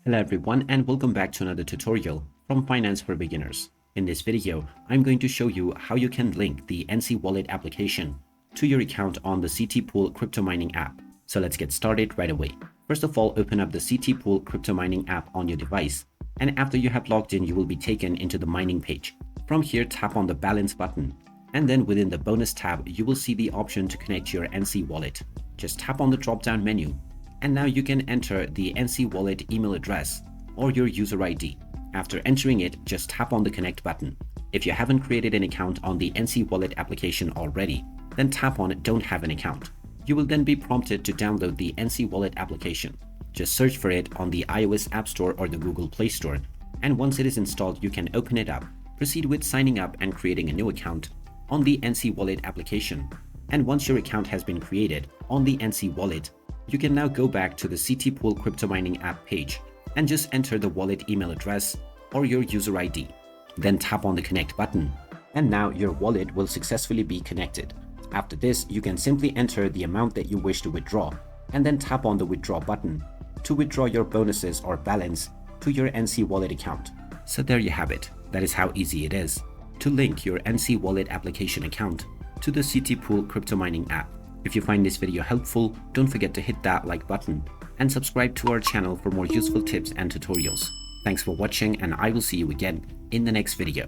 Hello everyone and welcome back to another tutorial from Finance for Beginners. In this video, I'm going to show you how you can link the NC Wallet application to your account on the CT Pool crypto mining app. So let's get started right away. First of all, open up the CT Pool crypto mining app on your device, and after you have logged in, you will be taken into the mining page. From here, tap on the balance button, and then within the bonus tab, you will see the option to connect your NC Wallet. Just tap on the drop-down menu. And now you can enter the NC Wallet email address or your user ID. After entering it, just tap on the connect button. If you haven't created an account on the NC Wallet application already, then tap on don't have an account. You will then be prompted to download the NC Wallet application. Just search for it on the iOS App Store or the Google Play Store, and once it is installed, you can open it up, proceed with signing up and creating a new account on the NC Wallet application. And once your account has been created on the NC Wallet, you can now go back to the CT Pool crypto mining app page and just enter the wallet email address or your user ID. Then tap on the connect button, and now your wallet will successfully be connected. After this, you can simply enter the amount that you wish to withdraw and then tap on the withdraw button to withdraw your bonuses or balance to your NC Wallet account. So there you have it. That is how easy it is to link your NC Wallet application account to the CT Pool crypto mining app. If you find this video helpful, don't forget to hit that like button and subscribe to our channel for more useful tips and tutorials. Thanks for watching, and I will see you again in the next video.